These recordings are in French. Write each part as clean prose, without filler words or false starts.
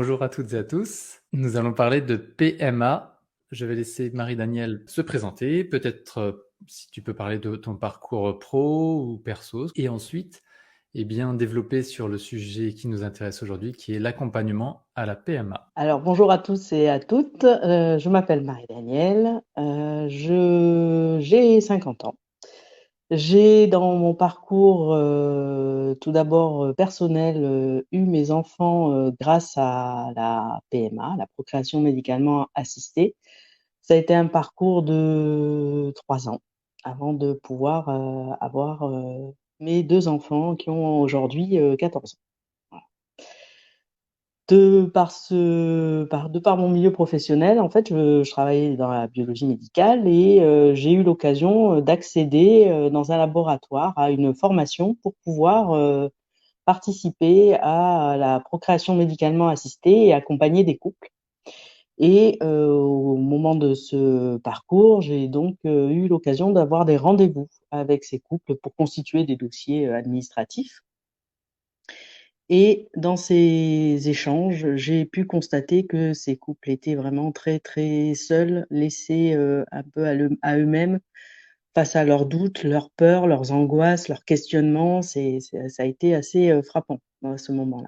bonjour à toutes et à tous. Nous allons parler de PMA. Je vais laisser Marie-Danielle se présenter. Peut-être si tu peux parler de ton parcours pro ou perso. Et ensuite, développer sur le sujet qui nous intéresse aujourd'hui, qui est l'accompagnement à la PMA. Alors, bonjour à tous et à toutes. Je m'appelle Marie-Danielle. J'ai 50 ans. J'ai, dans mon parcours, tout d'abord personnel, eu mes enfants grâce à la PMA, la procréation médicalement assistée. Ça a été un parcours de 3 ans avant de pouvoir avoir mes deux enfants qui ont aujourd'hui 14 ans. De par mon milieu professionnel, en fait, je travaillais dans la biologie médicale et j'ai eu l'occasion d'accéder dans un laboratoire à une formation pour pouvoir participer à la procréation médicalement assistée et accompagner des couples. Et au moment de ce parcours, j'ai donc eu l'occasion d'avoir des rendez-vous avec ces couples pour constituer des dossiers administratifs. Et dans ces échanges, j'ai pu constater que ces couples étaient vraiment très, très seuls, laissés un peu à eux-mêmes face à leurs doutes, leurs peurs, leurs angoisses, leurs questionnements. Ça a été assez frappant à ce moment-là.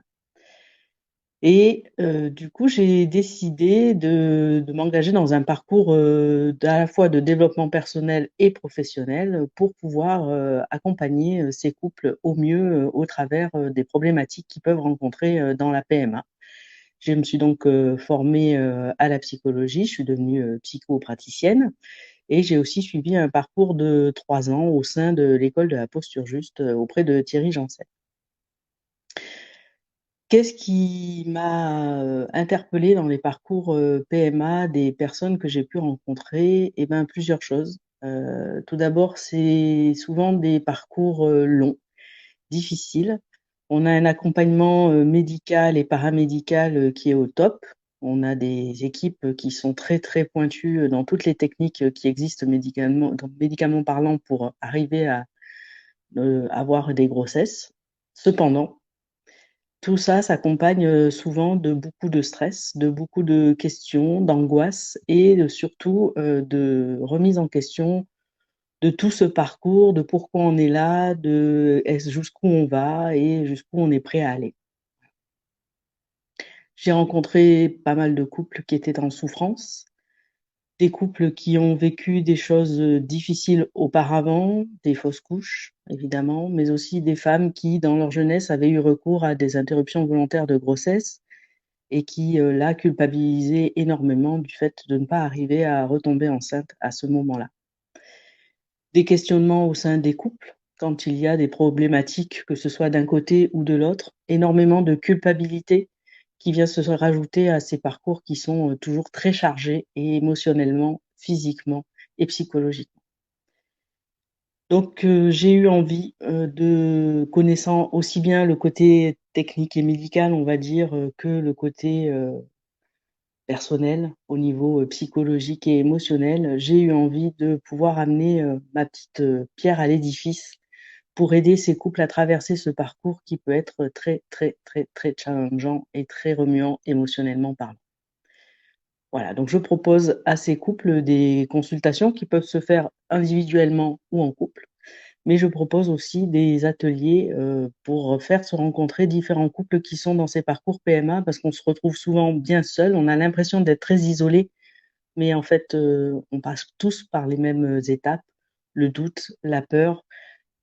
Et du coup, j'ai décidé de m'engager dans un parcours à la fois de développement personnel et professionnel pour pouvoir accompagner ces couples au mieux au travers des problématiques qu'ils peuvent rencontrer dans la PMA. Je me suis donc formée à la psychologie, je suis devenue psychopraticienne et j'ai aussi suivi un parcours de 3 ans au sein de l'école de la posture juste auprès de Thierry Janssen. Qu'est-ce qui m'a interpellée dans les parcours PMA des personnes que j'ai pu rencontrer? Eh ben, plusieurs choses. Tout d'abord, c'est souvent des parcours longs, difficiles. On a un accompagnement médical et paramédical qui est au top. On a des équipes qui sont très très pointues dans toutes les techniques qui existent médicalement parlant pour arriver à avoir des grossesses. Cependant, tout ça s'accompagne souvent de beaucoup de stress, de beaucoup de questions, d'angoisse et surtout de remise en question de tout ce parcours, de pourquoi on est là, jusqu'où on va et jusqu'où on est prêt à aller. J'ai rencontré pas mal de couples qui étaient en souffrance, des couples qui ont vécu des choses difficiles auparavant, des fausses couches évidemment, mais aussi des femmes qui, dans leur jeunesse, avaient eu recours à des interruptions volontaires de grossesse et qui, là, culpabilisaient énormément du fait de ne pas arriver à retomber enceinte à ce moment-là. Des questionnements au sein des couples, quand il y a des problématiques, que ce soit d'un côté ou de l'autre, énormément de culpabilité qui vient se rajouter à ces parcours qui sont toujours très chargés et émotionnellement, physiquement et psychologiquement. Donc, j'ai eu envie de, connaissant aussi bien le côté technique et médical, on va dire, que le côté personnel, au niveau psychologique et émotionnel, j'ai eu envie de pouvoir amener ma petite pierre à l'édifice pour aider ces couples à traverser ce parcours qui peut être très, très, très, très challengeant et très remuant émotionnellement parlant. Voilà, donc je propose à ces couples des consultations qui peuvent se faire individuellement ou en couple, mais je propose aussi des ateliers pour faire se rencontrer différents couples qui sont dans ces parcours PMA parce qu'on se retrouve souvent bien seul, on a l'impression d'être très isolé, mais en fait, on passe tous par les mêmes étapes, le doute, la peur,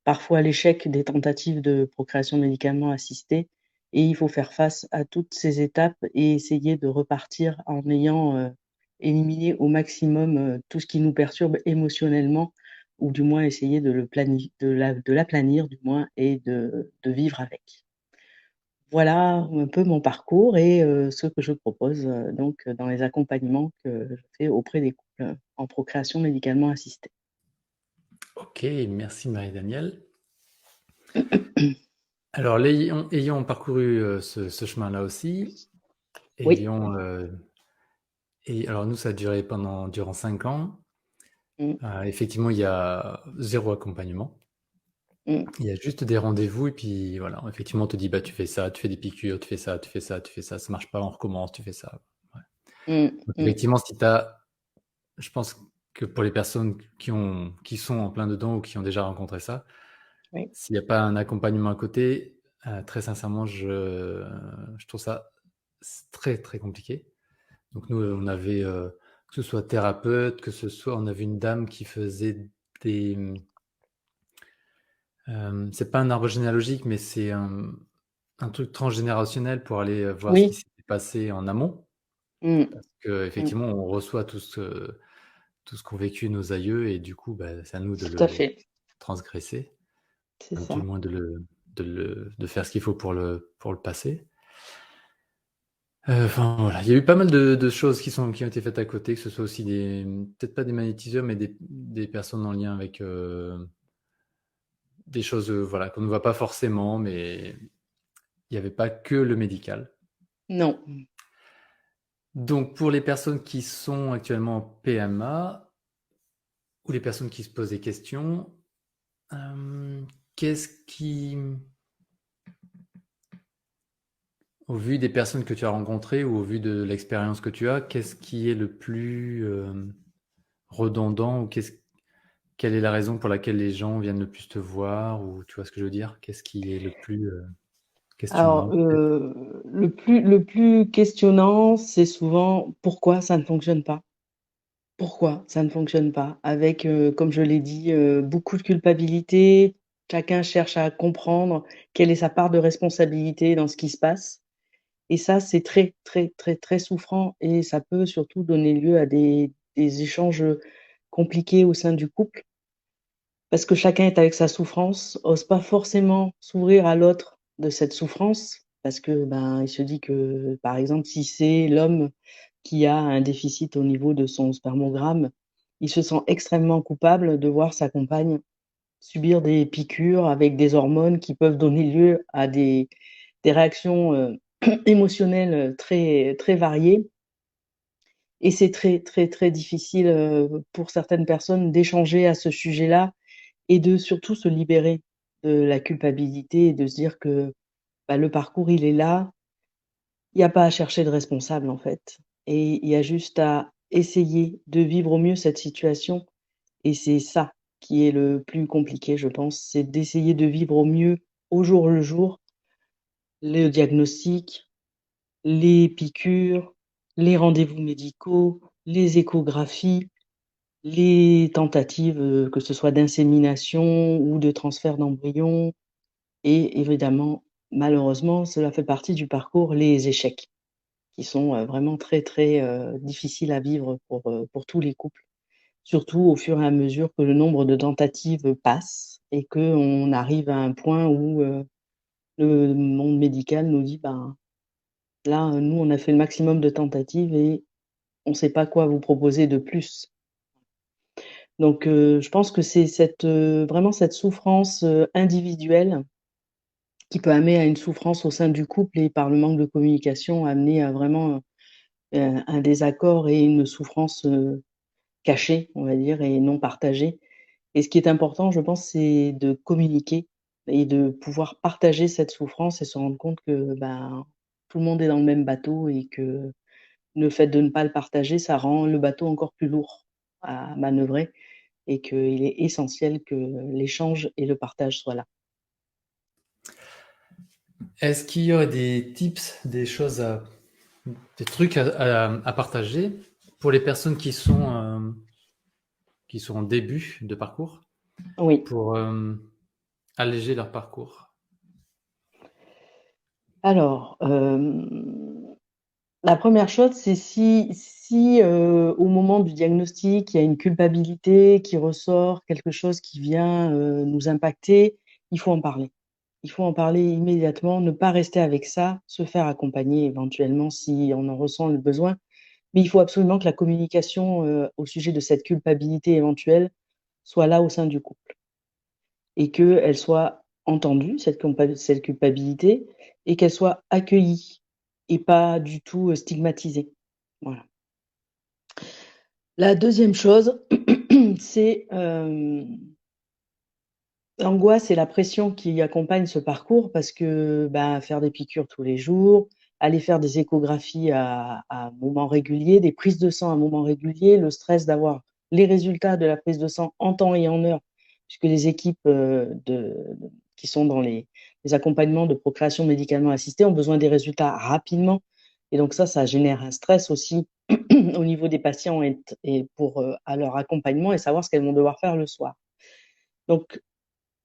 parfois l'échec des tentatives de procréation médicalement assistée et il faut faire face à toutes ces étapes et essayer de repartir en ayant éliminé au maximum tout ce qui nous perturbe émotionnellement ou du moins essayer de l'aplanir du moins et de vivre avec. Voilà un peu mon parcours et ce que je propose donc dans les accompagnements que je fais auprès des couples en procréation médicalement assistée. Ok, merci Marie-Danielle. Alors, ayant parcouru ce chemin-là aussi, Oui. ayant, et alors nous, ça a duré durant 5 ans. Mmh. Effectivement, il y a zéro accompagnement. Mmh. Il y a juste des rendez-vous et puis voilà, effectivement, on te dit, bah, tu fais ça, tu fais des piqûres, tu fais ça, tu fais ça, tu fais ça, ça marche pas, on recommence, tu fais ça. Ouais. Mmh. Donc Mmh. effectivement, si tu as je pense que pour les personnes qui sont en plein dedans ou qui ont déjà rencontré ça, Oui. s'il y a pas un accompagnement à côté, très sincèrement, je trouve ça très, très compliqué. Donc nous, on avait, que ce soit thérapeute, que ce soit on avait une dame qui faisait des, c'est pas un arbre généalogique, mais c'est un truc transgénérationnel pour aller, voir ce qui Oui. s'était passé en amont. Mmh. Parce Mmh. qu'effectivement, on reçoit tout ce qu'ont vécu nos aïeux et du coup, bah, c'est à nous de Tout à le fait. transgresser, C'est enfin, du ça. moins de faire ce qu'il faut pour le passer. Enfin, voilà, il y a eu pas mal de choses qui ont été faites à côté, que ce soit aussi peut-être pas des magnétiseurs, mais des personnes en lien avec, des choses, voilà, qu'on ne voit pas forcément, mais il y avait pas que le médical. Non. Donc pour les personnes qui sont actuellement en PMA ou les personnes qui se posent des questions, qu'est-ce qui au vu des personnes que tu as rencontrées ou au vu de l'expérience que tu as, qu'est-ce qui est le plus, redondant ou quelle est la raison pour laquelle les gens viennent le plus te voir ou tu vois ce que je veux dire? Qu'est-ce qui est le plus, questionnant Alors, peut-être? le plus questionnant, c'est souvent: «Pourquoi ça ne fonctionne pas? Pourquoi ça ne fonctionne pas?» avec, comme je l'ai dit, beaucoup de culpabilité. Chacun cherche à comprendre quelle est sa part de responsabilité dans ce qui se passe et ça, c'est très, très, très, très souffrant et ça peut surtout donner lieu à des échanges, compliqués au sein du couple. Parce que chacun est avec sa souffrance, ose pas forcément s'ouvrir à l'autre de cette souffrance, parce que, ben, il se dit que, par exemple, si c'est l'homme qui a un déficit au niveau de son spermogramme, il se sent extrêmement coupable de voir sa compagne subir des piqûres avec des hormones qui peuvent donner lieu à des réactions, émotionnelles, très très variées et c'est très, très, très difficile, pour certaines personnes d'échanger à ce sujet-là et de surtout se libérer de la culpabilité et de se dire que, bah, le parcours, il est là. Il y a pas à chercher de responsable, en fait et il y a juste à essayer de vivre au mieux cette situation et c'est ça qui est le plus compliqué, je pense. C'est d'essayer de vivre au mieux, au jour le jour, le diagnostic, les piqûres, les rendez-vous médicaux, les échographies, les tentatives, que ce soit d'insémination ou de transfert d'embryon. Et évidemment, malheureusement, cela fait partie du parcours, les échecs qui sont, vraiment très, très, difficiles à vivre pour tous les couples. Surtout au fur et à mesure que le nombre de tentatives passe et qu'on arrive à un point où, le monde médical nous dit: «Ben, là, nous, on a fait le maximum de tentatives et on ne sait pas quoi vous proposer de plus». Donc, je pense que c'est cette, vraiment cette souffrance, individuelle qui peut amener à une souffrance au sein du couple et par le manque de communication, amener à vraiment, un désaccord et une souffrance, cachée, on va dire et non partagée et ce qui est important, je pense, c'est de communiquer et de pouvoir partager cette souffrance et se rendre compte que, ben, tout le monde est dans le même bateau et que le fait de ne pas le partager, ça rend le bateau encore plus lourd à manœuvrer et qu'il est essentiel que l'échange et le partage soient là. Est-ce qu'il y aurait des tips, des trucs à partager pour les personnes qui sont en début de parcours Oui. pour, alléger leur parcours? Alors, la première chose, c'est si, au moment du diagnostic, il y a une culpabilité qui ressort, quelque chose qui vient, nous impacter, il faut en parler. Il faut en parler immédiatement, ne pas rester avec ça, se faire accompagner éventuellement si on en ressent le besoin. Mais il faut absolument que la communication, au sujet de cette culpabilité éventuelle soit là au sein du couple et qu'elle soit entendue, cette culpabilité et qu'elle soit accueillie et pas du tout, stigmatisée. Voilà. La deuxième chose, c'est, L'angoisse et la pression qui accompagnent ce parcours parce que faire des piqûres tous les jours, aller faire des échographies à moments réguliers, des prises de sang à moments réguliers, le stress d'avoir les résultats de la prise de sang en temps et en heure, puisque les équipes qui sont dans les accompagnements de procréation médicalement assistée ont besoin des résultats rapidement. Et donc ça génère un stress aussi au niveau des patients et pour à leur accompagnement et savoir ce qu'elles vont devoir faire le soir. Donc,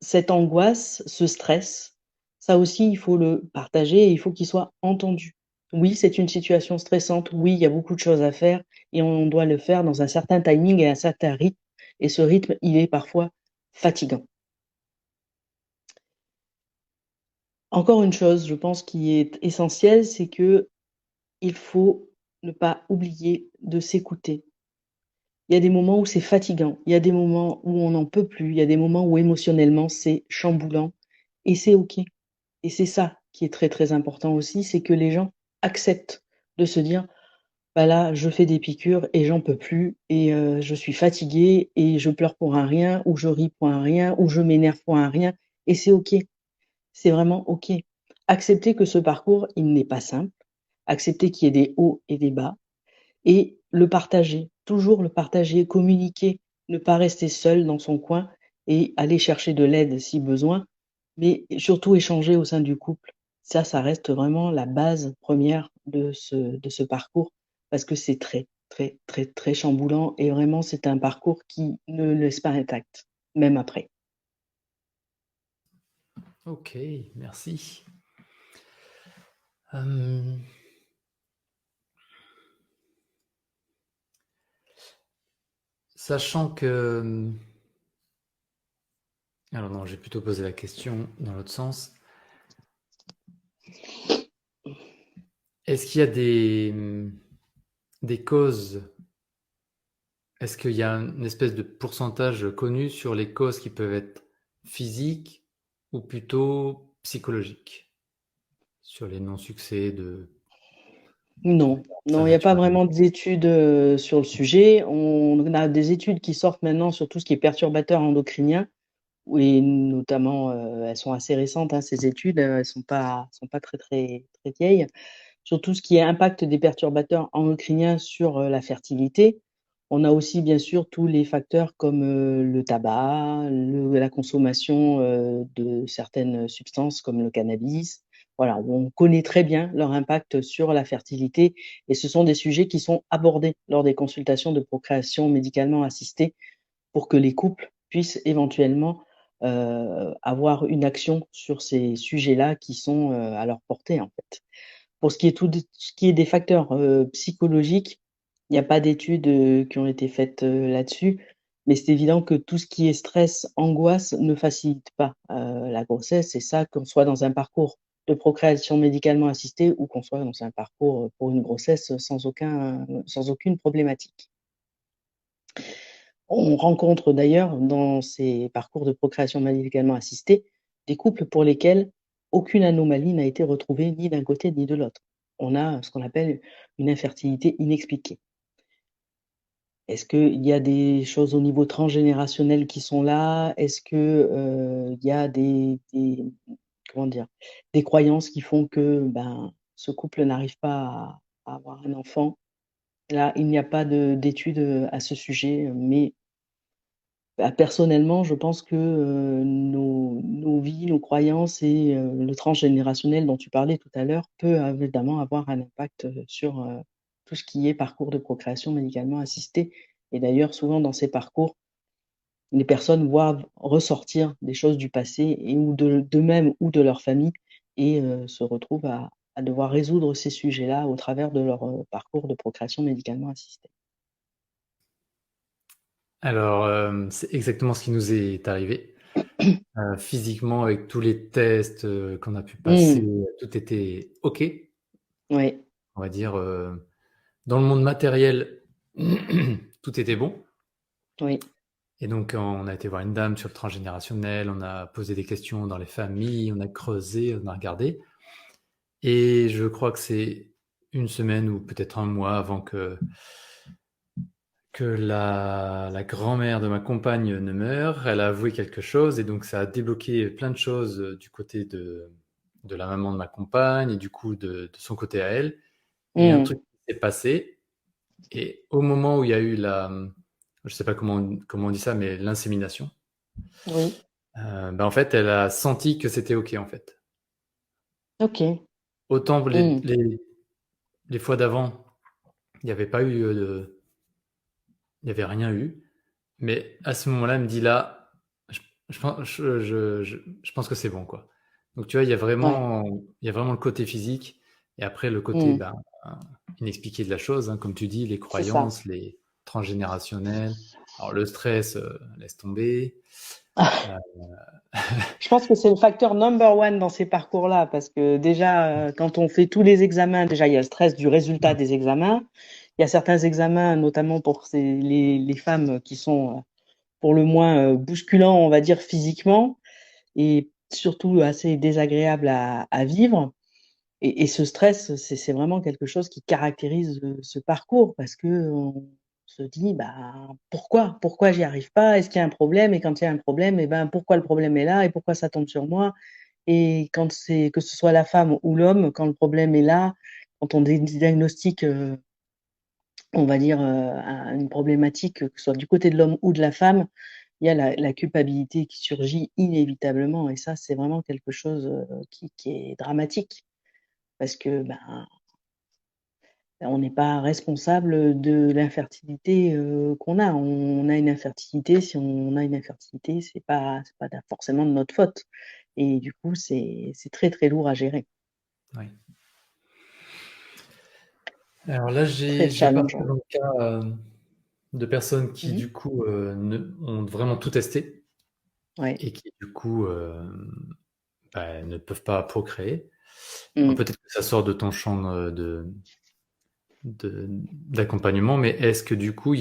cette angoisse, ce stress, ça aussi, il faut le partager et il faut qu'il soit entendu. Oui, c'est une situation stressante. Oui, il y a beaucoup de choses à faire et on doit le faire dans un certain timing et un certain rythme. Et ce rythme, il est parfois fatigant. Encore une chose, je pense, qui est essentielle, c'est que il faut ne pas oublier de s'écouter. Il y a des moments où c'est fatigant, il y a des moments où on n'en peut plus, il y a des moments où émotionnellement c'est chamboulant et c'est OK. Et c'est ça qui est très, très important aussi, c'est que les gens acceptent de se dire: «Bah, là, je fais des piqûres et j'en peux plus et je suis fatigué et je pleure pour un rien ou je ris pour un rien ou je m'énerve pour un rien» et c'est OK. C'est vraiment OK. Accepter que ce parcours, il n'est pas simple, accepter qu'il y ait des hauts et des bas et le partager, toujours le partager, communiquer, ne pas rester seul dans son coin et aller chercher de l'aide si besoin, mais surtout échanger au sein du couple. Ça reste vraiment la base première de ce parcours parce que c'est très, très, très, très chamboulant et vraiment c'est un parcours qui ne laisse pas intact, même après. Ok, merci. Euh, Sachant que... Alors non, j'ai plutôt posé la question dans l'autre sens. Est-ce qu'il y a des causes? Est-ce qu'il y a une espèce de pourcentage connu sur les causes qui peuvent être physiques ou plutôt psychologiques? Sur les non-succès de Non, sa non, il y a pas nature. vraiment d'études, sur le sujet. On a des études qui sortent maintenant sur tout ce qui est perturbateur endocrinien. Oui, notamment, elles sont assez récentes, hein, ces études, elles sont pas très, très, très vieilles. Sur tout ce qui est impact des perturbateurs endocriniens sur, la fertilité. On a aussi bien sûr tous les facteurs comme, le tabac, la consommation, de certaines substances comme le cannabis. Voilà, on connaît très bien leur impact sur la fertilité et ce sont des sujets qui sont abordés lors des consultations de procréation médicalement assistée pour que les couples puissent éventuellement avoir une action sur ces sujets-là qui sont à leur portée en fait. Pour ce qui est des facteurs psychologiques, il n'y a pas d'études qui ont été faites là-dessus, mais c'est évident que tout ce qui est stress, angoisse ne facilite pas la grossesse, et ça, qu'on soit dans un parcours de procréation médicalement assistée ou qu'on soit dans un parcours pour une grossesse sans aucune problématique. On rencontre d'ailleurs dans ces parcours de procréation médicalement assistée des couples pour lesquels aucune anomalie n'a été retrouvée ni d'un côté ni de l'autre. On a ce qu'on appelle une infertilité inexpliquée. Est-ce qu'il y a des choses au niveau transgénérationnel qui sont là? Est-ce que, il y a comment dire? Des croyances qui font que, ce couple n'arrive pas à avoir un enfant? Là, il n'y a pas d'études, à ce sujet, mais personnellement, je pense que, nos vies, nos croyances et le transgénérationnel dont tu parlais tout à l'heure peut évidemment avoir un impact, sur, tout ce qui est parcours de procréation médicalement assistée et d'ailleurs souvent dans ces parcours, les personnes voient ressortir des choses du passé et ou d'eux-mêmes ou de leur famille et se retrouvent à devoir résoudre ces sujets-là au travers de leur, parcours de procréation médicalement assistée. Alors, c'est exactement ce qui nous est arrivé. Physiquement, avec tous les tests qu'on a pu passer, Mmh. tout était OK, Ouais, on va dire. Dans le monde matériel, tout était bon. oui. Et donc, on a été voir une dame sur le transgénérationnel, on a posé des questions dans les familles, on a creusé, on a regardé. Et je crois que c'est une semaine ou peut-être un mois avant que la grand-mère de ma compagne ne meurt. Elle a avoué quelque chose et donc ça a débloqué plein de choses du côté de la maman de ma compagne et du coup de son côté à elle. Et un Mmh. truc qui s'est passé et au moment où il y a eu je sais pas comment on dit ça, mais l'insémination, Oui. en fait, elle a senti que c'était OK en fait. OK. Autant Mmh. les fois d'avant, il n'y avait pas eu il n'y avait rien eu. Mais à ce moment-là, elle me dit là, je pense que c'est bon, quoi. Donc tu vois, Ouais. il y a vraiment le côté physique et après le côté Mmh. inexpliqué de la chose, hein, comme tu dis, les C'est ça. croyances, les transgénérationnels. Alors le stress, laisse tomber. Euh, Je pense que c'est le facteur number one dans ces parcours-là, parce que déjà, quand on fait tous les examens, déjà, il y a le stress du résultat des examens. Il y a certains examens, notamment pour les femmes qui sont pour le moins bousculants, on va dire, physiquement, et surtout assez désagréables à vivre. Et ce stress, c'est vraiment quelque chose qui caractérise ce parcours, parce que on se dit, bah, pourquoi j'y arrive pas? Est-ce qu'il y a un problème? Et quand il y a un problème, et ben, pourquoi le problème est là et pourquoi ça tombe sur moi? Et quand c'est que ce soit la femme ou l'homme, quand le problème est là, quand on diagnostique, on va dire, une problématique, que ce soit du côté de l'homme ou de la femme, il y a la culpabilité qui surgit inévitablement, et ça, c'est vraiment quelque chose qui est dramatique, parce que ben, on n'est pas responsable de l'infertilité qu'on a. On a une infertilité. Si on a une infertilité, c'est pas forcément de notre faute. Et du coup, c'est très très lourd à gérer, ouais. Alors là, très j'ai partagé challengeant. le cas de personnes qui, Mmh. du coup, ont vraiment tout testé Ouais. et qui, du coup, ne peuvent pas procréer. Alors Mmh. peut-être que ça sort de ton champ d'accompagnement, mais est-ce que du coup,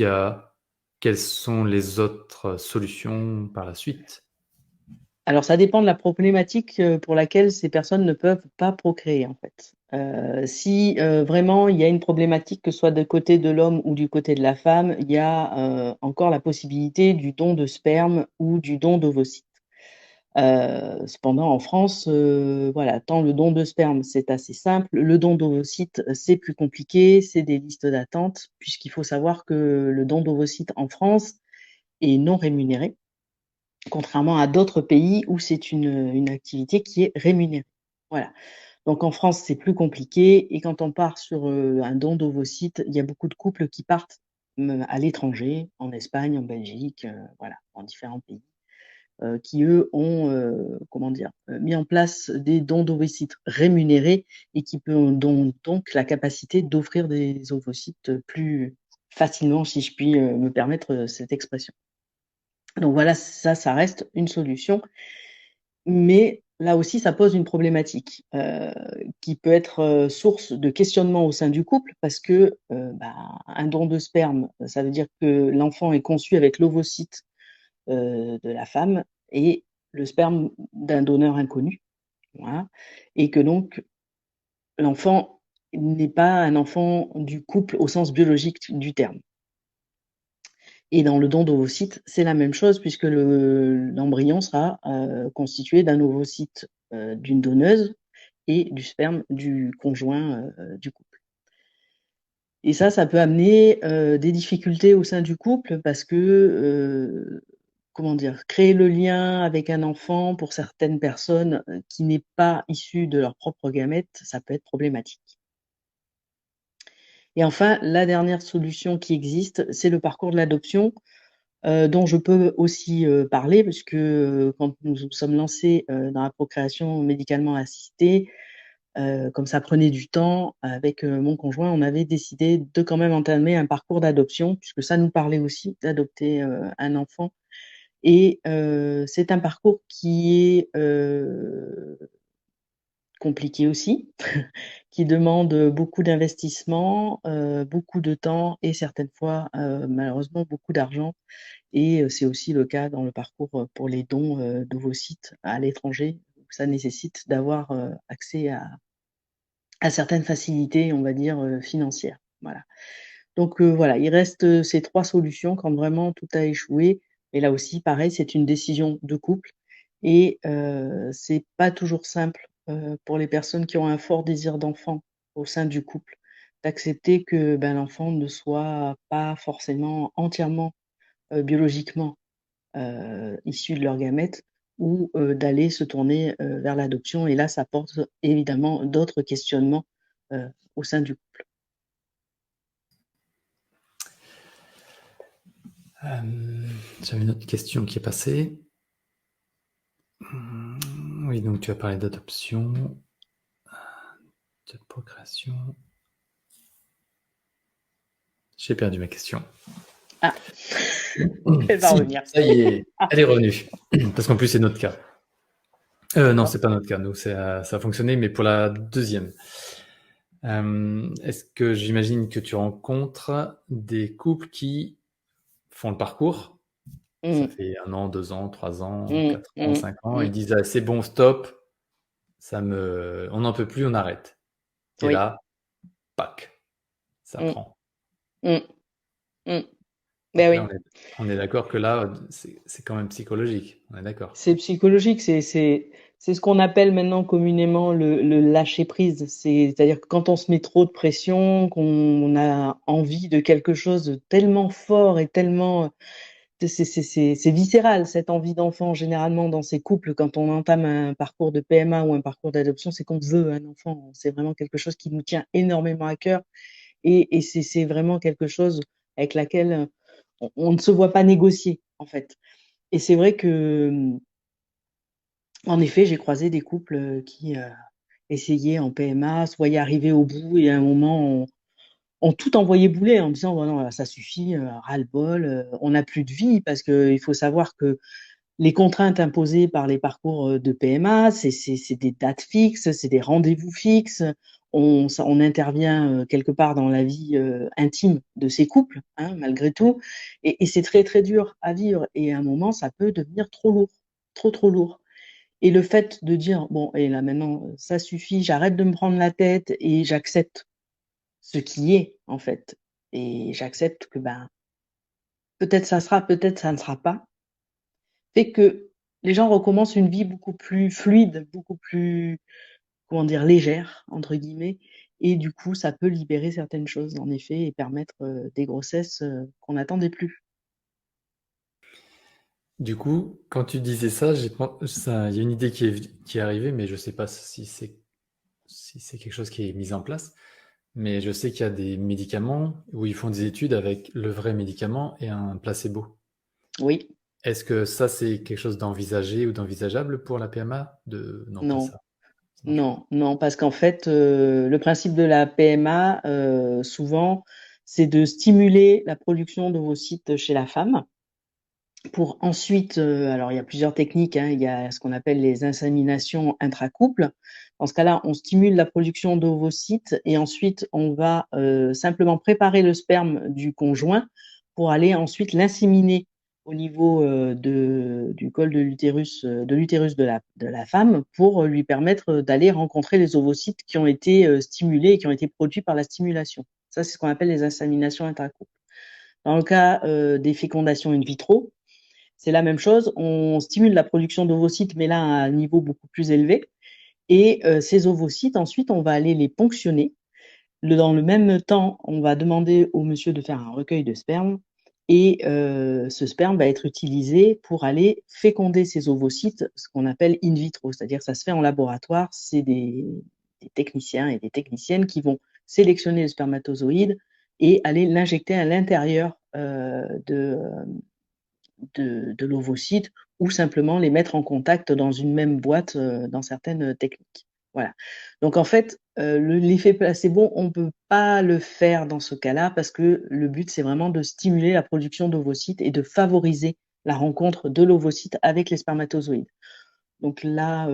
quelles sont les autres solutions par la suite? Alors ça dépend de la problématique pour laquelle ces personnes ne peuvent pas procréer, en fait. Si vraiment il y a une problématique, que ce soit du côté de l'homme ou du côté de la femme, il y a encore la possibilité du don de sperme ou du don d'ovocytes. Cependant, en France, voilà, tant le don de sperme, c'est assez simple. Le don d'ovocytes, c'est plus compliqué, c'est des listes d'attente, puisqu'il faut savoir que le don d'ovocytes en France est non rémunéré, contrairement à d'autres pays où c'est une activité qui est rémunérée. Voilà. Donc en France, c'est plus compliqué, et quand on part sur un don d'ovocytes, il y a beaucoup de couples qui partent à l'étranger, en Espagne, en Belgique, voilà, en différents pays qui eux ont comment dire mis en place des dons d'ovocytes rémunérés, et qui ont donc la capacité d'offrir des ovocytes plus facilement, si je puis me permettre cette expression. Donc voilà, ça reste une solution, mais là aussi, ça pose une problématique qui peut être source de questionnement au sein du couple, parce que un don de sperme, ça veut dire que l'enfant est conçu avec l'ovocyte de la femme et le sperme d'un donneur inconnu, voilà, et que donc l'enfant n'est pas un enfant du couple au sens biologique du terme. Et dans le don d'ovocytes, c'est la même chose, puisque l'embryon sera constitué d'un ovocyte d'une donneuse et du sperme du conjoint du couple. Et ça peut amener des difficultés au sein du couple, parce que comment dire, créer le lien avec un enfant pour certaines personnes qui n'est pas issu de leur propre gamète, ça peut être problématique. Et enfin, la dernière solution qui existe, c'est le parcours de l'adoption, dont je peux aussi parler, puisque quand nous nous sommes lancés dans la procréation médicalement assistée, comme ça prenait du temps avec mon conjoint, on avait décidé de quand même entamer un parcours d'adoption, puisque ça nous parlait aussi d'adopter un enfant. Et c'est un parcours qui est compliqué aussi, qui demande beaucoup d'investissement, beaucoup de temps et certaines fois, malheureusement beaucoup d'argent, et c'est aussi le cas dans le parcours, pour les dons, d'ovocytes à l'étranger, où ça nécessite d'avoir, accès à certaines facilités, on va dire, financières. Voilà. Donc voilà, il reste ces 3 solutions quand vraiment tout a échoué. Mais là aussi, pareil, c'est une décision de couple et c'est pas toujours simple, pour les personnes qui ont un fort désir d'enfant au sein du couple, d'accepter que, ben, l'enfant ne soit pas forcément entièrement, biologiquement, issu de leurs gamètes ou d'aller se tourner, vers l'adoption et là, ça porte évidemment d'autres questionnements, au sein du couple. J'avais une autre question qui est passée. Oui, donc tu as parlé d'adoption, de procréation. J'ai perdu ma question. Ah! Elle va Si, revenir. ça y est, elle est revenue. Parce qu'en plus, c'est notre cas. Non, D'accord. c'est pas notre cas. Nous, ça a fonctionné, mais pour la deuxième. Est-ce que j'imagine que tu rencontres des couples qui font le parcours? Ça Mmh. fait 1 an, 2 ans, 3 ans, Mmh. 4 ans, Mmh. 5 ans. Mmh. Ils disent: «Ah, c'est bon, stop, on n'en peut plus, on arrête». Et Oui. là, pac, ça Mmh. prend. Mmh. Mmh. Beh, Donc là, oui. on est d'accord que là, c'est quand même psychologique. On est d'accord. C'est psychologique, c'est ce qu'on appelle maintenant communément le lâcher prise. C'est-à-dire que quand on se met trop de pression, qu'on a envie de quelque chose de tellement fort et tellement, c'est viscéral cette envie d'enfant généralement dans ces couples quand on entame un parcours de PMA ou un parcours d'adoption, c'est qu'on veut un enfant. C'est vraiment quelque chose qui nous tient énormément à cœur et c'est vraiment quelque chose avec laquelle, on ne se voit pas négocier, en fait. Et c'est vrai que, en effet, j'ai croisé des couples, qui, essayaient en PMA, se voyaient arriver au bout et à un moment ont tout envoyé bouler en disant: «Bah non, là, ça suffit, ras-le-bol, on n'a plus de vie». Parce qu'il faut savoir que les contraintes imposées par les parcours, de PMA, c'est des dates fixes, c'est des rendez-vous fixes. On intervient, quelque part dans la vie, intime de ces couples, hein, malgré tout et c'est très, très dur à vivre et à un moment, ça peut devenir trop lourd, trop, trop lourd et le fait de dire: «Bon et là maintenant, ça suffit, j'arrête de me prendre la tête et j'accepte ce qui est, en fait et j'accepte que, ben, peut-être ça sera, peut-être ça ne sera pas», fait que les gens recommencent une vie beaucoup plus fluide, beaucoup plus, comment dire? «légère» entre guillemets et du coup, ça peut libérer certaines choses en effet et permettre, des grossesses, qu'on n'attendait plus. Du coup, quand tu disais ça, il y a une idée qui est arrivée, mais je sais pas si c'est quelque chose qui est mis en place. Mais je sais qu'il y a des médicaments où ils font des études avec le vrai médicament et un placebo. Oui, Est-ce que ça, c'est quelque chose d'envisagé ou d'envisageable pour la PMA? Non, pas non, ça. Ça marche pas. non, non, parce qu'en fait, le principe de la PMA, souvent, c'est de stimuler la production d'ovocytes chez la femme pour ensuite, alors il y a plusieurs techniques, hein. Il y a ce qu'on appelle les inséminations intracouples. Dans ce cas-là, on stimule la production d'ovocytes et ensuite on va, simplement préparer le sperme du conjoint pour aller ensuite l'inséminer au niveau, du col de l'utérus de la femme pour, lui permettre, d'aller rencontrer les ovocytes qui ont été, stimulés et qui ont été produits par la stimulation. Ça, c'est ce qu'on appelle les inséminations intracouples. Dans le cas, des fécondations in vitro, c'est la même chose, on stimule la production d'ovocytes, mais là à un niveau beaucoup plus élevé et ces ovocytes ensuite on va aller les ponctionner. Dans le même temps, on va demander au monsieur de faire un recueil de sperme et ce sperme va être utilisé pour aller féconder ces ovocytes, ce qu'on appelle in vitro, c'est-à-dire que ça se fait en laboratoire. C'est des techniciens et des techniciennes qui vont sélectionner le spermatozoïde et aller l'injecter à l'intérieur, de l'ovocyte ou simplement les mettre en contact dans une même boîte, dans certaines techniques. Voilà. Donc en fait, l'effet placebo, on ne peut pas le faire dans ce cas-là parce que le but, c'est vraiment de stimuler la production d'ovocytes et de favoriser la rencontre de l'ovocyte avec les spermatozoïdes. Donc là,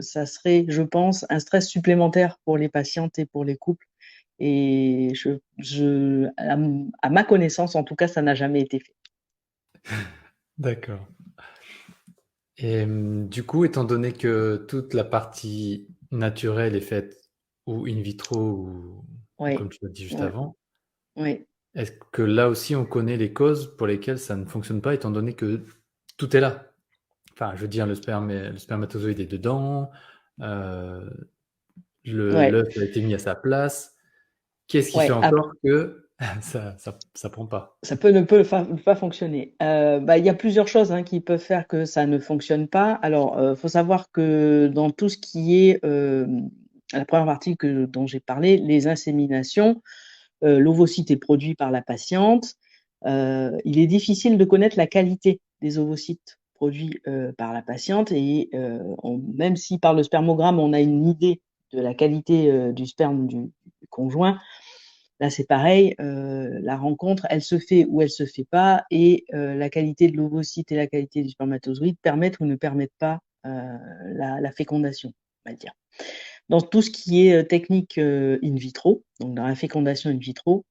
ça serait, je pense, un stress supplémentaire pour les patientes et pour les couples et à ma connaissance, en tout cas, ça n'a jamais été fait. D'accord. Et du coup, étant donné que toute la partie naturelle est faite ou in vitro ou Oui, comme tu l'as dit juste oui, avant, oui. est-ce que là aussi on connaît les causes pour lesquelles ça ne fonctionne pas, étant donné que tout est là? Enfin, je veux dire, le spermatozoïde est dedans, euh, Ouais, l'œuf a été mis à sa place. Qu'est-ce qui fait ouais. encore que ça prend pas? Ça peut ne peut pas fonctionner. Bah, il y a plusieurs choses hein, qui peuvent faire que ça ne fonctionne pas. Alors, faut savoir que dans tout ce qui est la première partie dont j'ai parlé, les inséminations, l'ovocyte est produit par la patiente. Il est difficile de connaître la qualité des ovocytes produits par la patiente et même si par le spermogramme on a une idée de la qualité du sperme du conjoint, là, c'est pareil, la rencontre, elle se fait ou elle se fait pas, et la qualité de l'ovocyte et la qualité du spermatozoïde permettent ou ne permettent pas la fécondation, on va dire. Dans tout ce qui est technique in vitro, donc dans la fécondation in vitro,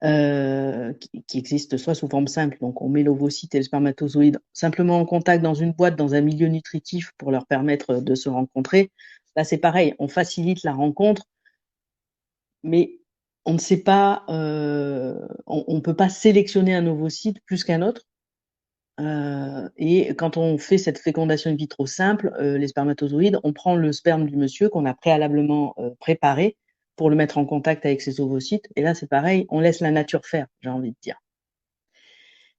qui existe soit sous forme simple, donc on met l'ovocyte et le spermatozoïde simplement en contact dans une boîte, dans un milieu nutritif pour leur permettre de se rencontrer. Là, c'est pareil, on facilite la rencontre, mais on ne sait pas, on ne peut pas sélectionner un ovocyte plus qu'un autre. Et quand on fait cette fécondation in vitro simple, les spermatozoïdes, on prend le sperme du monsieur qu'on a préalablement préparé pour le mettre en contact avec ses ovocytes. Et là, c'est pareil, on laisse la nature faire, j'ai envie de dire.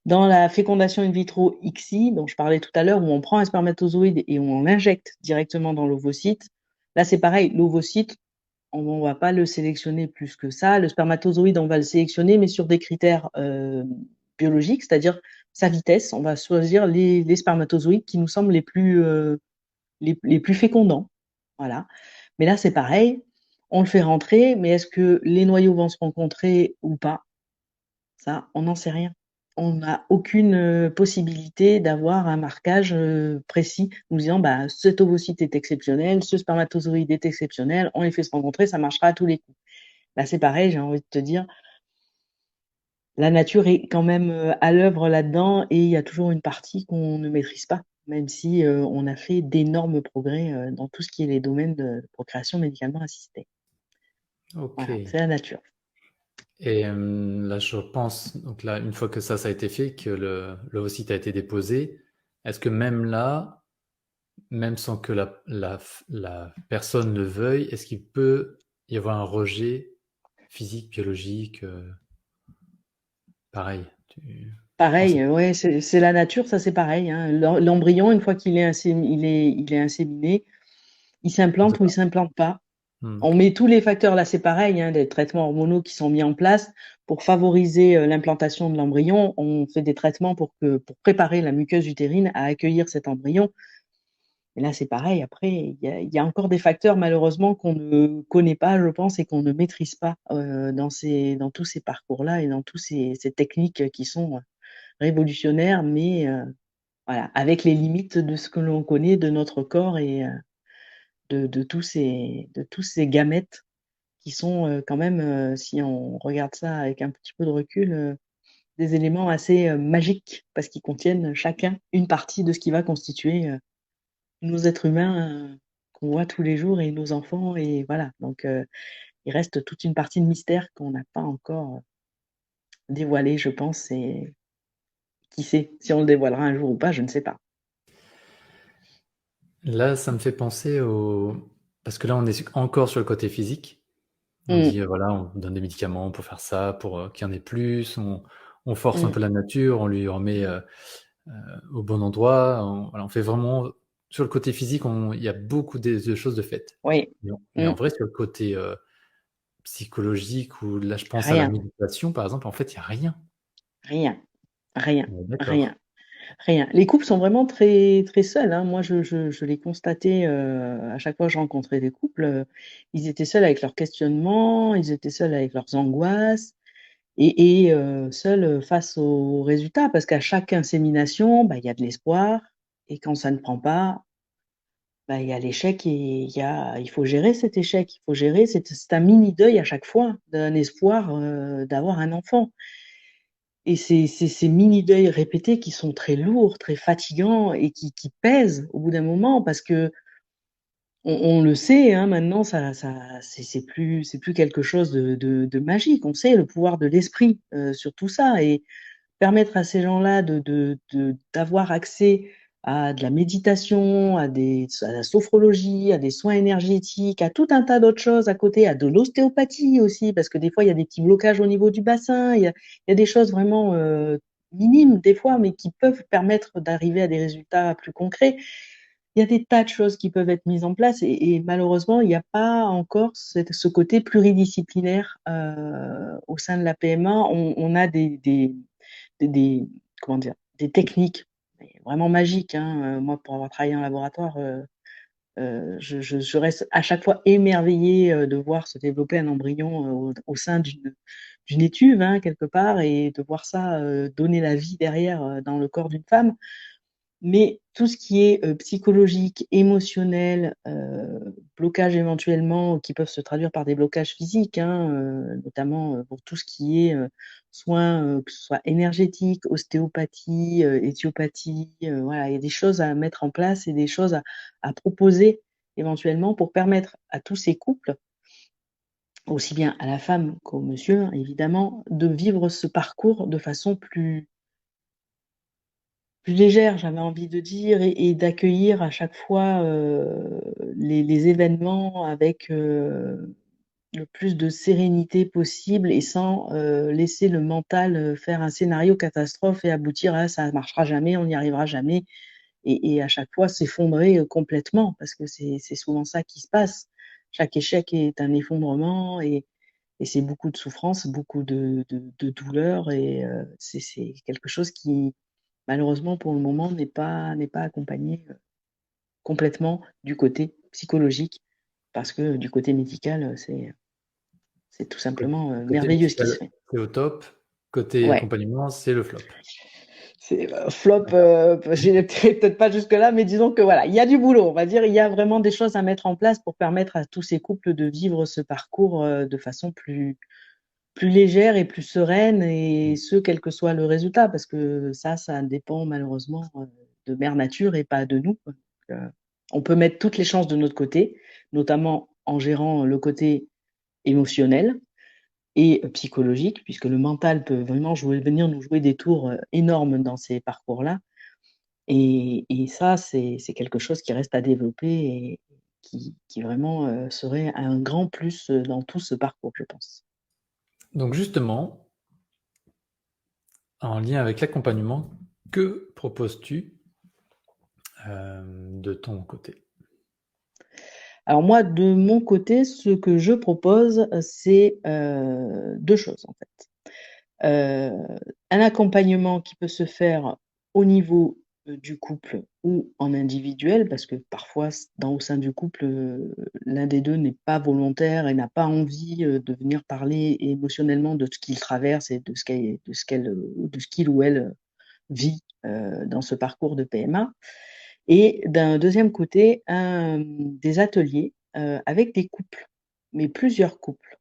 Dans la fécondation in vitro ICSI, dont je parlais tout à l'heure, où on prend un spermatozoïde et on l'injecte directement dans l'ovocyte, là, c'est pareil, l'ovocyte, on ne va pas le sélectionner plus que ça. Le spermatozoïde, on va le sélectionner, mais sur des critères biologiques, c'est-à-dire sa vitesse. On va choisir les spermatozoïdes qui nous semblent les plus fécondants. Voilà. Mais là, c'est pareil. On le fait rentrer, mais est-ce que les noyaux vont se rencontrer ou pas? Ça, on n'en sait rien. On n'a aucune possibilité d'avoir un marquage précis, nous disant bah, cet ovocyte est exceptionnel, ce spermatozoïde est exceptionnel, on les fait se rencontrer, ça marchera à tous les coups. Là, c'est pareil, j'ai envie de te dire, la nature est quand même à l'œuvre là-dedans et il y a toujours une partie qu'on ne maîtrise pas, même si on a fait d'énormes progrès dans tout ce qui est les domaines de procréation médicalement assistée. Ok. Voilà, c'est la nature. Et là, je pense, donc là, une fois que ça a été fait, que l'ovocyte a été déposé, est-ce que même là, même sans que la personne le veuille, est-ce qu'il peut y avoir un rejet physique, biologique, pareil, on sait Pareil, ouais, c'est la nature, ça c'est pareil, hein. L'embryon, une fois qu'il est il est inséminé, il on sait s'implante ou il pas. s'implante pas. On Ok. met tous les facteurs, là c'est pareil, hein, des traitements hormonaux qui sont mis en place pour favoriser l'implantation de l'embryon. On fait des traitements pour préparer la muqueuse utérine à accueillir cet embryon. Et là c'est pareil, après, il y a encore des facteurs malheureusement qu'on ne connaît pas, je pense, et qu'on ne maîtrise pas dans tous ces parcours-là et dans toutes ces techniques qui sont révolutionnaires, mais voilà, avec les limites de ce que l'on connaît de notre corps et de tous ces gamètes qui sont quand même, si on regarde ça avec un petit peu de recul, des éléments assez magiques parce qu'ils contiennent chacun une partie de ce qui va constituer nos êtres humains qu'on voit tous les jours et nos enfants. Et voilà, donc il reste toute une partie de mystère qu'on n'a pas encore dévoilée, je pense. Et qui sait si on le dévoilera un jour ou pas, je ne sais pas. Là, ça me fait penser au... Parce que là, on est encore sur le côté physique. On Mm, dit, voilà, on donne des médicaments pour faire ça, pour qu'il y en ait plus. On force un mm. peu la nature, on lui remet au bon endroit. Voilà, on fait vraiment... Sur le côté physique, il y a beaucoup de choses de faites. Oui, Mais en mm. vrai, sur le côté psychologique, ou là, je pense à la Rien, méditation, par exemple, en fait, il n'y a rien. rien, rien, On est d'accord. rien. Rien. Les couples sont vraiment très, très seuls, hein. Moi, je l'ai constaté à chaque fois que je rencontrais des couples, ils étaient seuls avec leurs questionnements, ils étaient seuls avec leurs angoisses et seuls face aux résultats, parce qu'à chaque insémination, bah, il y a de l'espoir, et quand ça ne prend pas, bah, il y a l'échec et il faut gérer cet échec, il faut gérer, c'est un mini deuil à chaque fois d'un espoir d'avoir un enfant. Et c'est ces mini deuils répétés qui sont très lourds, très fatigants et qui pèsent au bout d'un moment parce que on le sait, hein, maintenant, c'est plus quelque chose de magique. On sait le pouvoir de l'esprit sur tout ça et permettre à ces gens-là d'avoir accès à de la méditation, à la sophrologie, à des soins énergétiques, à tout un tas d'autres choses à côté, à de l'ostéopathie aussi, parce que des fois, il y a des petits blocages au niveau du bassin, il y a des choses vraiment minimes des fois, mais qui peuvent permettre d'arriver à des résultats plus concrets. Il y a des tas de choses qui peuvent être mises en place et malheureusement, il n'y a pas encore ce côté pluridisciplinaire au sein de la PMA. On a des, comment dire, des techniques vraiment magiques, hein. Moi, pour avoir travaillé en laboratoire, je reste à chaque fois émerveillée de voir se développer un embryon au sein d'une étuve, hein, quelque part, et de voir ça donner la vie derrière dans le corps d'une femme. Mais tout ce qui est psychologique, émotionnel, blocage éventuellement, qui peuvent se traduire par des blocages physiques, hein, notamment pour tout ce qui est soins, que ce soit énergétique, ostéopathie, éthiopathie, voilà, il y a des choses à mettre en place et des choses à proposer éventuellement pour permettre à tous ces couples, aussi bien à la femme qu'au monsieur, évidemment, de vivre ce parcours de façon plus légère, j'avais envie de dire, et d'accueillir à chaque fois les événements avec le plus de sérénité possible et sans laisser le mental faire un scénario catastrophe et aboutir à ça ne marchera jamais, on n'y arrivera jamais, et à chaque fois s'effondrer complètement, parce que c'est souvent ça qui se passe. Chaque échec est un effondrement et c'est beaucoup de souffrance, beaucoup de douleur, et c'est quelque chose qui malheureusement, pour le moment, n'est pas accompagné complètement du côté psychologique, parce que du côté médical, c'est tout simplement Côté merveilleux ce qui médical, se fait. c'est au top. Côté Ouais, accompagnement, c'est le flop. c'est flop, D'accord. j'irai peut-être pas jusque-là, mais disons que voilà, il y a du boulot, on va dire, il y a vraiment des choses à mettre en place pour permettre à tous ces couples de vivre ce parcours de façon plus légère et plus sereine, et ce, quel que soit le résultat, parce que ça dépend malheureusement de Mère Nature et pas de nous. Donc, on peut mettre toutes les chances de notre côté, notamment en gérant le côté émotionnel et psychologique, puisque le mental peut vraiment venir nous jouer des tours énormes dans ces parcours-là. Et ça, c'est quelque chose qui reste à développer et qui vraiment serait un grand plus dans tout ce parcours, je pense. Donc justement, en lien avec l'accompagnement, que proposes-tu de ton côté? Alors moi, de mon côté, ce que je propose, c'est deux choses en fait. Un accompagnement qui peut se faire au niveau du couple ou en individuel, parce que parfois, au sein du couple, l'un des deux n'est pas volontaire et n'a pas envie de venir parler émotionnellement de ce qu'il traverse et de ce qu'il ou elle vit dans ce parcours de PMA. Et d'un deuxième côté, des ateliers avec des couples, mais plusieurs couples.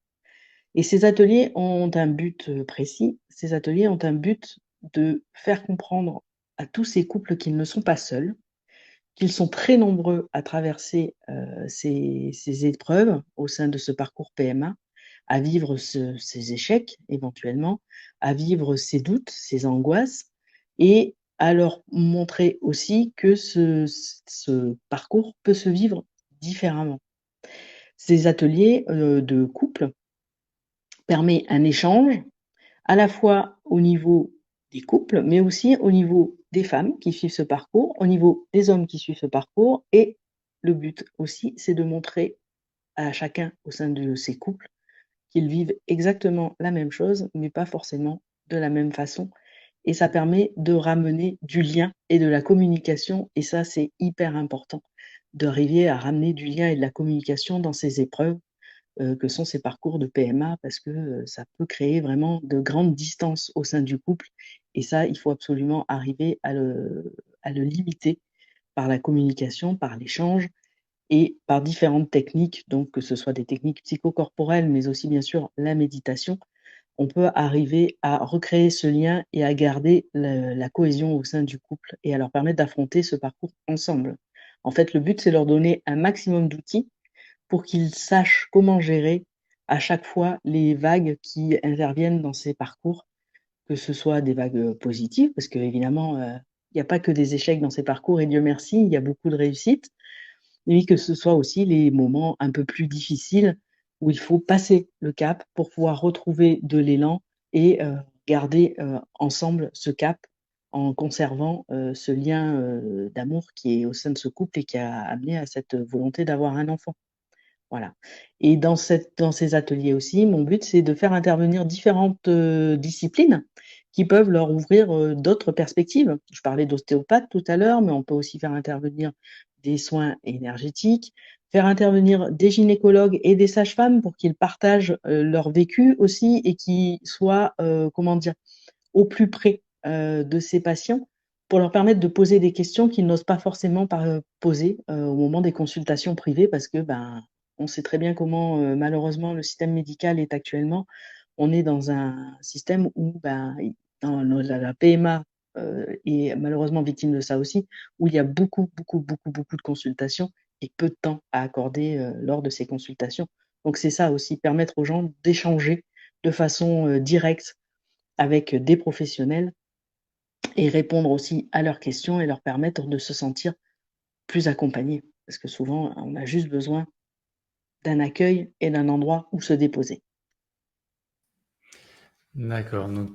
Et ces ateliers ont un but précis. Ces ateliers ont un but de faire comprendre à tous ces couples qu'ils ne sont pas seuls, qu'ils sont très nombreux à traverser ces épreuves au sein de ce parcours PMA, à vivre ces échecs éventuellement, à vivre ces doutes, ces angoisses, et à leur montrer aussi que ce parcours peut se vivre différemment. Ces ateliers de couple permettent un échange à la fois au niveau des couples, mais aussi au niveau des femmes qui suivent ce parcours, au niveau des hommes qui suivent ce parcours. Et le but aussi, c'est de montrer à chacun au sein de ces couples qu'ils vivent exactement la même chose, mais pas forcément de la même façon. Et ça permet de ramener du lien et de la communication. Et ça, c'est hyper important, d'arriver à ramener du lien et de la communication dans ces épreuves que sont ces parcours de PMA, parce que ça peut créer vraiment de grandes distances au sein du couple. Et ça, il faut absolument arriver à le limiter par la communication, par l'échange et par différentes techniques, donc que ce soit des techniques psychocorporelles, mais aussi bien sûr la méditation. On peut arriver à recréer ce lien et à garder la cohésion au sein du couple et à leur permettre d'affronter ce parcours ensemble. En fait, le but, c'est leur donner un maximum d'outils pour qu'ils sachent comment gérer à chaque fois les vagues qui interviennent dans ces parcours, que ce soit des vagues positives, parce que évidemment, il n'y a pas que des échecs dans ces parcours, et Dieu merci, il y a beaucoup de réussites, mais que ce soit aussi les moments un peu plus difficiles où il faut passer le cap pour pouvoir retrouver de l'élan et garder ensemble ce cap en conservant ce lien d'amour qui est au sein de ce couple et qui a amené à cette volonté d'avoir un enfant. Voilà. Et dans ces ateliers aussi, mon but, c'est de faire intervenir différentes disciplines qui peuvent leur ouvrir d'autres perspectives. Je parlais d'ostéopathe tout à l'heure, mais on peut aussi faire intervenir des soins énergétiques, faire intervenir des gynécologues et des sages-femmes pour qu'ils partagent leur vécu aussi et qui soient, comment dire, au plus près de ces patients pour leur permettre de poser des questions qu'ils n'osent pas forcément poser au moment des consultations privées parce que on sait très bien comment malheureusement le système médical est actuellement. On est dans un système où la PMA est malheureusement victime de ça aussi, où il y a beaucoup de consultations et peu de temps à accorder lors de ces consultations. Donc c'est ça aussi, permettre aux gens d'échanger de façon directe avec des professionnels et répondre aussi à leurs questions et leur permettre de se sentir plus accompagnés. Parce que souvent, on a juste besoin d'un accueil et d'un endroit où se déposer. D'accord. Donc,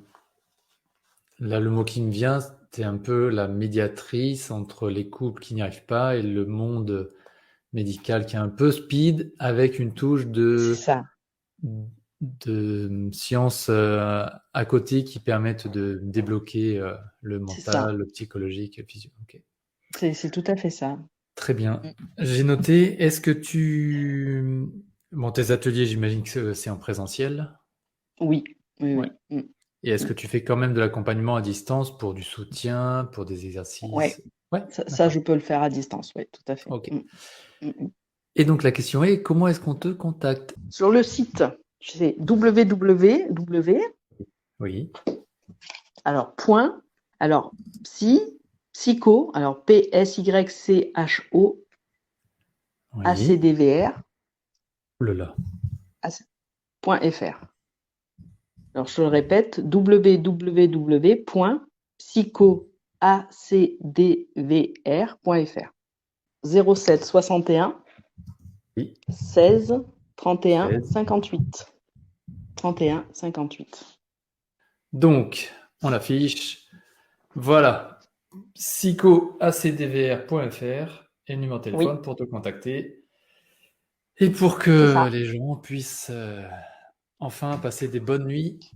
là, le mot qui me vient, c'est un peu la médiatrice entre les couples qui n'y arrivent pas et le monde médical qui est un peu speed avec une touche C'est ça. de sciences à côté qui permettent de débloquer le C'est ça. mental, le psychologique, le physique. Ok. C'est tout à fait ça. Très bien. Mm. J'ai noté, est-ce que tu... Bon, tes ateliers, j'imagine que c'est en présentiel. Oui, oui, Ouais. oui. Mm. Et est-ce Mm. que tu fais quand même de l'accompagnement à distance pour du soutien, pour des Ouais, exercices? Ouais, ça, d'accord. je peux le faire à distance, oui, tout à fait. Ok. Mm. Mm, mm. Et donc la question est, comment est-ce qu'on te contacte? Sur le site, c'est www, Oui, alors point, alors psycho, alors PSYCHO, oui. ACDVR, Oh là là. .fr. Alors je le répète, www.psychoacdvr.fr. 07 61 Oui, 16 31 16. 58. 31 58. Donc, on affiche. Voilà. psychoacdvr.fr et le numéro de Oui, téléphone pour te contacter et pour c'est que ça. les gens puissent enfin passer des bonnes nuits.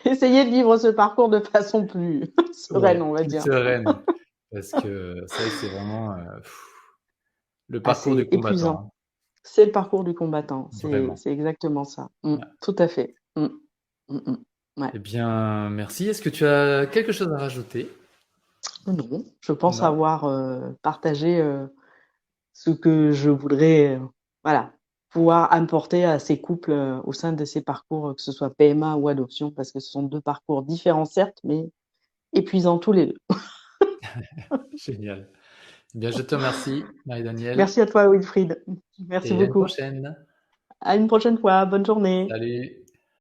Essayez de vivre ce parcours de façon plus sereine, Ouais, on va plus dire. sereine. Parce que c'est vrai que c'est vraiment le Ah, parcours c'est du épuisant. combattant, C'est le parcours du combattant. hein, vraiment. C'est exactement ça. Ouais. Tout à fait. Ouais. Eh bien, merci. Est-ce que tu as quelque chose à rajouter? Non, je pense Non? avoir partagé ce que je voudrais voilà, pouvoir apporter à ces couples au sein de ces parcours, que ce soit PMA ou adoption, parce que ce sont deux parcours différents, certes, mais épuisants tous les deux. Génial. Eh bien, je te remercie, Marie-Danielle, Merci à toi, Wilfried. Merci et à une beaucoup. prochaine. À une prochaine fois. Bonne journée. Salut.